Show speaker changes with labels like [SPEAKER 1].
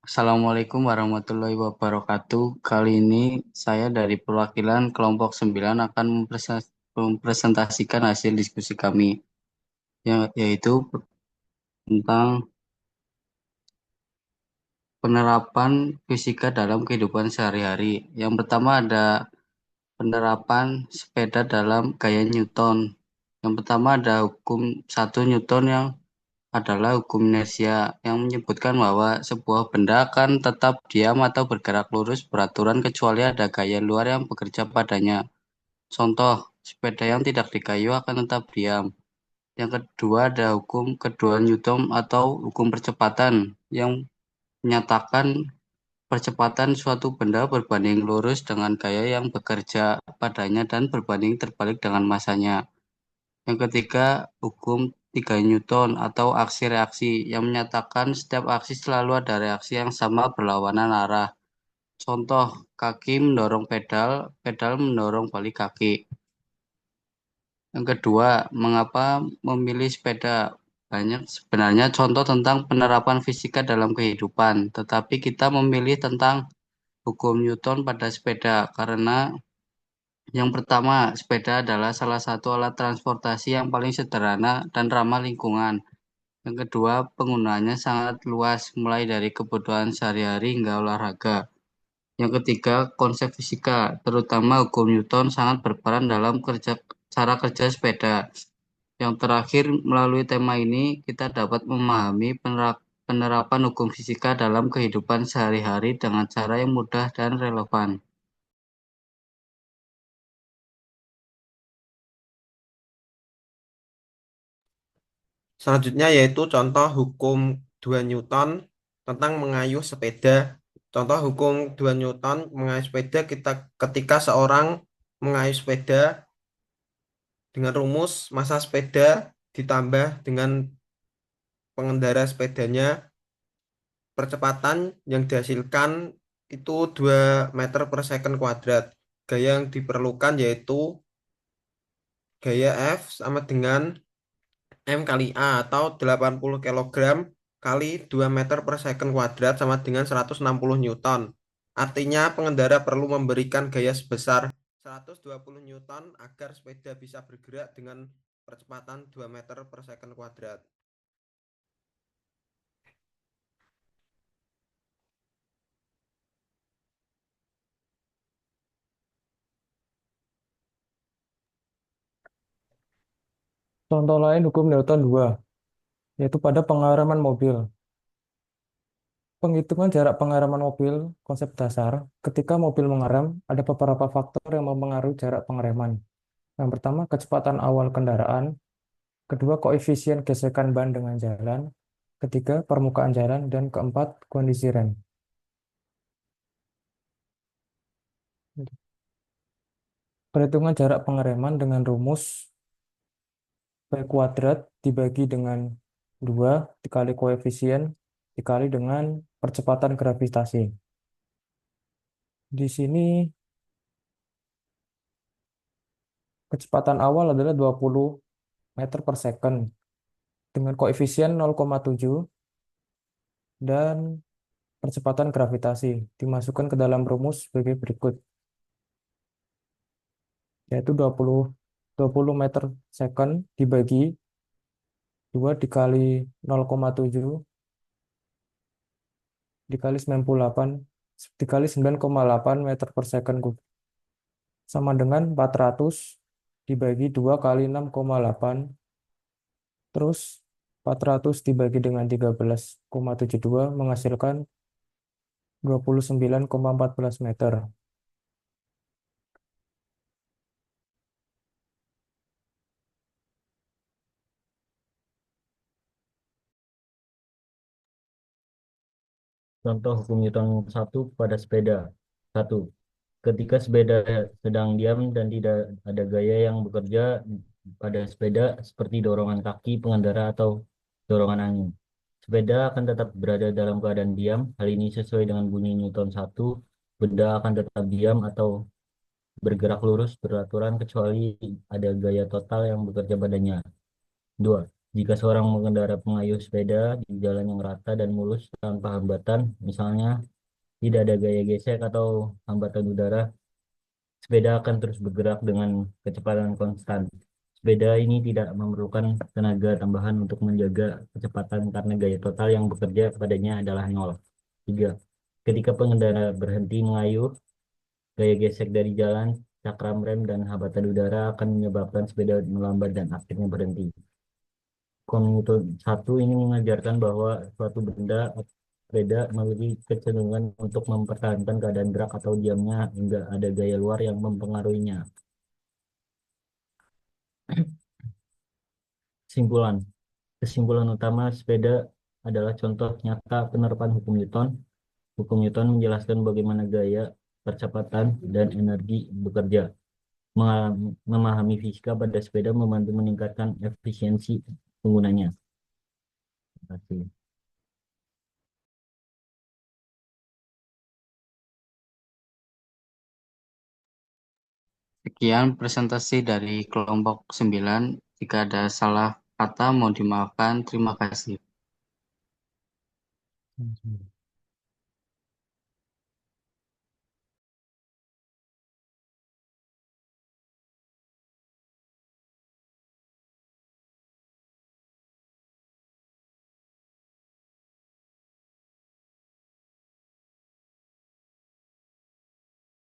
[SPEAKER 1] Assalamualaikum warahmatullahi wabarakatuh. Kali ini saya dari perwakilan kelompok 9 akan mempresentasikan hasil diskusi kami, yaitu tentang penerapan fisika dalam kehidupan sehari-hari. Yang pertama ada penerapan sepeda dalam gaya Newton. Yang pertama ada hukum 1 Newton yang adalah hukum inersia yang menyebutkan bahwa sebuah benda akan tetap diam atau bergerak lurus beraturan kecuali ada gaya luar yang bekerja padanya. Contoh, sepeda yang tidak dikayu akan tetap diam. Yang kedua ada hukum kedua Newton atau hukum percepatan yang menyatakan percepatan suatu benda berbanding lurus dengan gaya yang bekerja padanya dan berbanding terbalik dengan masanya. Yang ketiga, hukum 3 Newton atau aksi reaksi yang menyatakan setiap aksi selalu ada reaksi yang sama berlawanan arah. Contoh, kaki mendorong pedal, pedal mendorong balik kaki. Yang kedua, mengapa memilih sepeda? Banyak sebenarnya contoh tentang penerapan fisika dalam kehidupan, tetapi kita memilih tentang hukum Newton pada sepeda karena yang pertama, sepeda adalah salah satu alat transportasi yang paling sederhana dan ramah lingkungan. Yang kedua, penggunaannya sangat luas, mulai dari kebutuhan sehari-hari hingga olahraga. Yang ketiga, konsep fisika, terutama hukum Newton sangat berperan dalam cara kerja sepeda. Yang terakhir, melalui tema ini, kita dapat memahami penerapan hukum fisika dalam kehidupan sehari-hari dengan cara yang mudah dan relevan.
[SPEAKER 2] Selanjutnya yaitu contoh hukum 2 Newton tentang mengayuh sepeda. Contoh hukum 2 Newton mengayuh sepeda ketika seorang mengayuh sepeda dengan rumus massa sepeda ditambah dengan pengendara sepedanya, percepatan yang dihasilkan itu 2 meter per second kuadrat. Gaya yang diperlukan yaitu gaya F sama dengan M kali A atau 80 kilogram kali 2 meter per second kuadrat sama dengan 160 Newton. Artinya pengendara perlu memberikan gaya sebesar 120 Newton agar sepeda bisa bergerak dengan percepatan 2 meter per second kuadrat.
[SPEAKER 3] Contoh lain hukum Newton 2, yaitu pada pengereman mobil. Penghitungan jarak pengereman mobil, konsep dasar. Ketika mobil mengerem, ada beberapa faktor yang mempengaruhi jarak pengereman. Yang pertama, kecepatan awal kendaraan. Kedua, koefisien gesekan ban dengan jalan. Ketiga, permukaan jalan. Dan keempat, kondisi rem. Perhitungan jarak pengereman dengan rumus P kuadrat dibagi dengan 2 dikali koefisien dikali dengan percepatan gravitasi. Di sini kecepatan awal adalah 20 meter per second dengan koefisien 0,7 dan percepatan gravitasi dimasukkan ke dalam rumus sebagai berikut, yaitu 20 meter second dibagi 2 dikali 0,7 dikali 98 dikali 9,8 meter per second sama dengan 400 dibagi 2 kali 6,8 terus 400 dibagi dengan 13,72 menghasilkan 29,14 meter.
[SPEAKER 4] Contoh hukum Newton satu pada sepeda. Satu, ketika sepeda sedang diam dan tidak ada gaya yang bekerja pada sepeda seperti dorongan kaki pengendara atau dorongan angin. Sepeda akan tetap berada dalam keadaan diam. Hal ini sesuai dengan bunyi Newton satu. Benda akan tetap diam atau bergerak lurus beraturan kecuali ada gaya total yang bekerja padanya. Dua, Jika seorang pengendara pengayuh sepeda di jalan yang rata dan mulus tanpa hambatan, misalnya tidak ada gaya gesek atau hambatan udara, sepeda akan terus bergerak dengan kecepatan konstan. Sepeda ini tidak memerlukan tenaga tambahan untuk menjaga kecepatan karena gaya total yang bekerja padanya adalah nol. 3. Ketika pengendara berhenti mengayuh, gaya gesek dari jalan, cakram rem, dan hambatan udara akan menyebabkan sepeda melambat dan akhirnya berhenti. Komunikasi satu ini mengajarkan bahwa suatu benda sepeda memiliki kecenderungan untuk mempertahankan keadaan gerak atau diamnya hingga ada gaya luar yang mempengaruhinya. Kesimpulan. Kesimpulan utama sepeda adalah contoh nyata penerapan hukum Newton. Hukum Newton menjelaskan bagaimana gaya, percepatan, dan energi bekerja. Memahami fisika pada sepeda membantu meningkatkan efisiensi penggunanya. Terima kasih.
[SPEAKER 1] Sekian presentasi dari kelompok 9. Jika ada salah kata, mohon dimaafkan. Terima kasih.